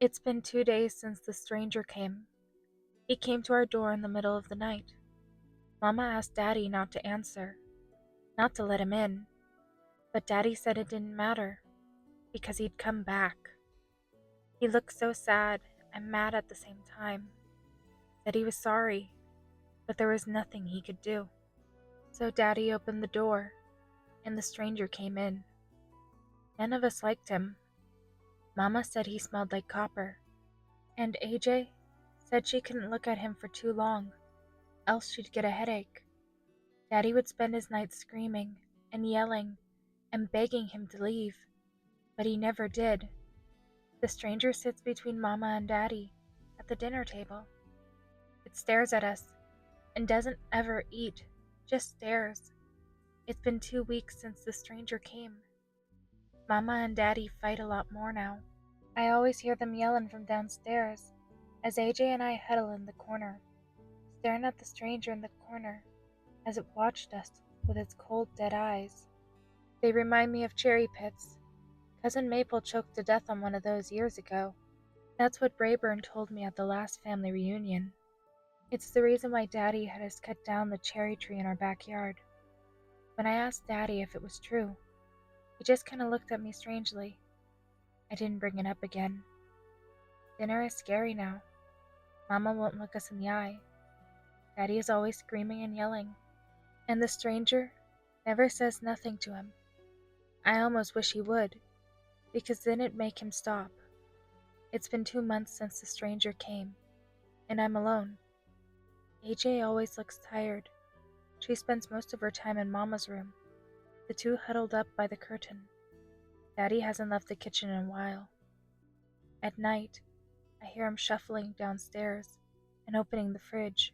It's been 2 days since the stranger came. He came to our door in the middle of the night. Mama asked Daddy not to answer, not to let him in, but Daddy said it didn't matter because he'd come back. He looked so sad and mad at the same time. Said he was sorry, but there was nothing he could do. So Daddy opened the door, and the stranger came in. None of us liked him. Mama said he smelled like copper, and AJ said she couldn't look at him for too long, else she'd get a headache. Daddy would spend his nights screaming and yelling and begging him to leave, but he never did. The stranger sits between Mama and Daddy at the dinner table. It stares at us and doesn't ever eat, just stares. It's been 2 weeks since the stranger came. Mama and Daddy fight a lot more now. I always hear them yelling from downstairs as AJ and I huddle in the corner, staring at the stranger in the corner as it watched us with its cold, dead eyes. They remind me of cherry pits. Cousin Maple choked to death on one of those years ago. That's what Brayburn told me at the last family reunion. It's the reason why Daddy had us cut down the cherry tree in our backyard. When I asked Daddy if it was true, he just kind of looked at me strangely. I didn't bring it up again. Dinner is scary now. Mama won't look us in the eye. Daddy is always screaming and yelling. And the stranger never says nothing to him. I almost wish he would, because then it'd make him stop. It's been 2 months since the stranger came, and I'm alone. AJ always looks tired. She spends most of her time in Mama's room, the two huddled up by the curtain. Daddy hasn't left the kitchen in a while. At night, I hear him shuffling downstairs and opening the fridge.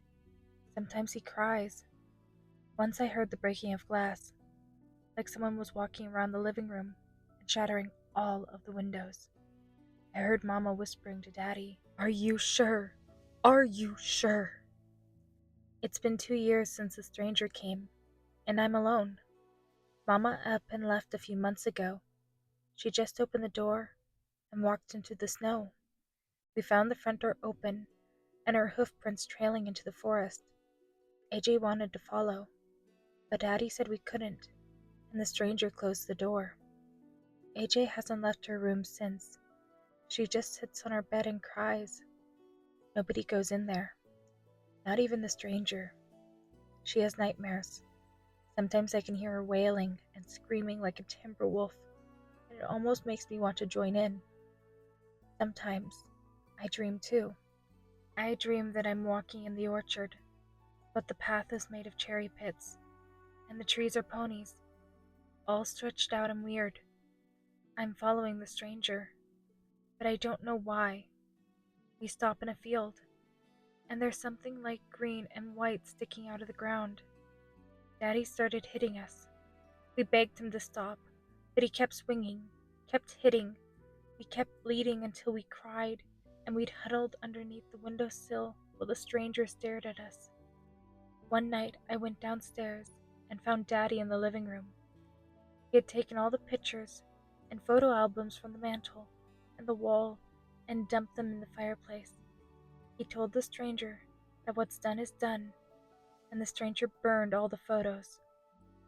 Sometimes he cries. Once I heard the breaking of glass, like someone was walking around the living room and shattering all of the windows. I heard Mama whispering to Daddy, "Are you sure? Are you sure?" It's been 2 years since the stranger came, and I'm alone. Mama up and left a few months ago. She just opened the door and walked into the snow. We found the front door open and her hoof prints trailing into the forest. AJ wanted to follow, but Daddy said we couldn't, and the stranger closed the door. AJ hasn't left her room since. She just sits on her bed and cries. Nobody goes in there, not even the stranger. She has nightmares. Sometimes I can hear her wailing and screaming like a timber wolf, and it almost makes me want to join in. Sometimes I dream too. I dream that I'm walking in the orchard, but the path is made of cherry pits, and the trees are ponies, all stretched out and weird. I'm following the stranger, but I don't know why. We stop in a field, and there's something like green and white sticking out of the ground. Daddy started hitting us. We begged him to stop, but he kept swinging, kept hitting. We kept bleeding until we cried, and we'd huddled underneath the windowsill while the stranger stared at us. One night, I went downstairs and found Daddy in the living room. He had taken all the pictures and photo albums from the mantel and the wall and dumped them in the fireplace. He told the stranger that what's done is done, and the stranger burned all the photos.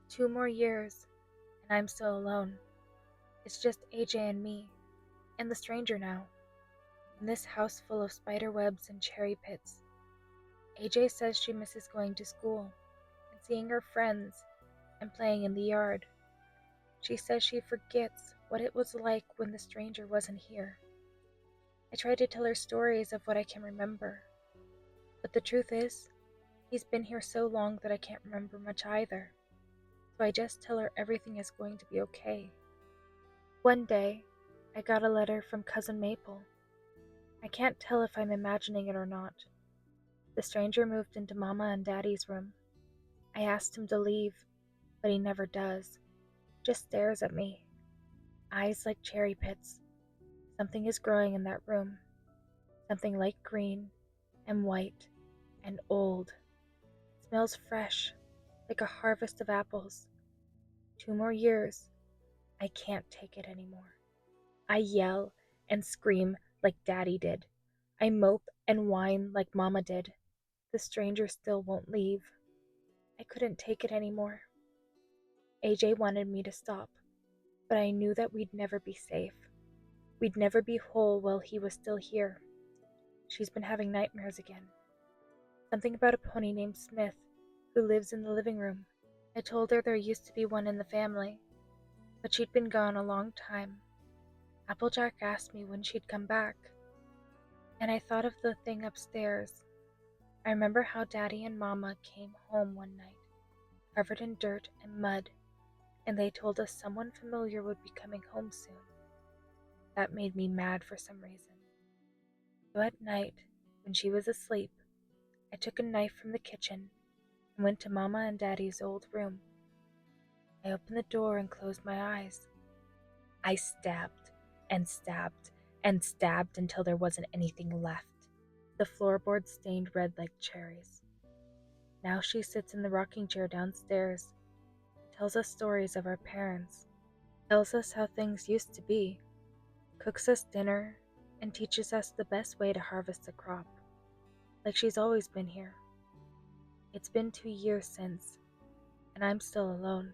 2 more years, and I'm still alone. It's just AJ and me, and the stranger now, in this house full of spider webs and cherry pits. AJ says she misses going to school and seeing her friends and playing in the yard. She says she forgets what it was like when the stranger wasn't here. I try to tell her stories of what I can remember, but the truth is, he's been here so long that I can't remember much either. So I just tell her everything is going to be okay. One day, I got a letter from Cousin Maple. I can't tell if I'm imagining it or not. The stranger moved into Mama and Daddy's room. I asked him to leave, but he never does. Just stares at me. Eyes like cherry pits. Something is growing in that room. Something light green and white and old. Smells fresh, like a harvest of apples. 2 more years. I can't take it anymore. I yell and scream like Daddy did. I mope and whine like Mama did. The stranger still won't leave. I couldn't take it anymore. AJ wanted me to stop, but I knew that we'd never be safe. We'd never be whole while he was still here. She's been having nightmares again. Something about a pony named Smith who lives in the living room. I told her there used to be one in the family, but she'd been gone a long time. Applejack asked me when she'd come back, and I thought of the thing upstairs. I remember how Daddy and Mama came home one night, covered in dirt and mud, and they told us someone familiar would be coming home soon. That made me mad for some reason. So at night, when she was asleep, I took a knife from the kitchen and went to Mama and Daddy's old room. I opened the door and closed my eyes. I stabbed and stabbed and stabbed until there wasn't anything left. The floorboards stained red like cherries. Now she sits in the rocking chair downstairs, tells us stories of our parents, tells us how things used to be, cooks us dinner, and teaches us the best way to harvest a crop, like she's always been here. It's been 2 years since, and I'm still alone.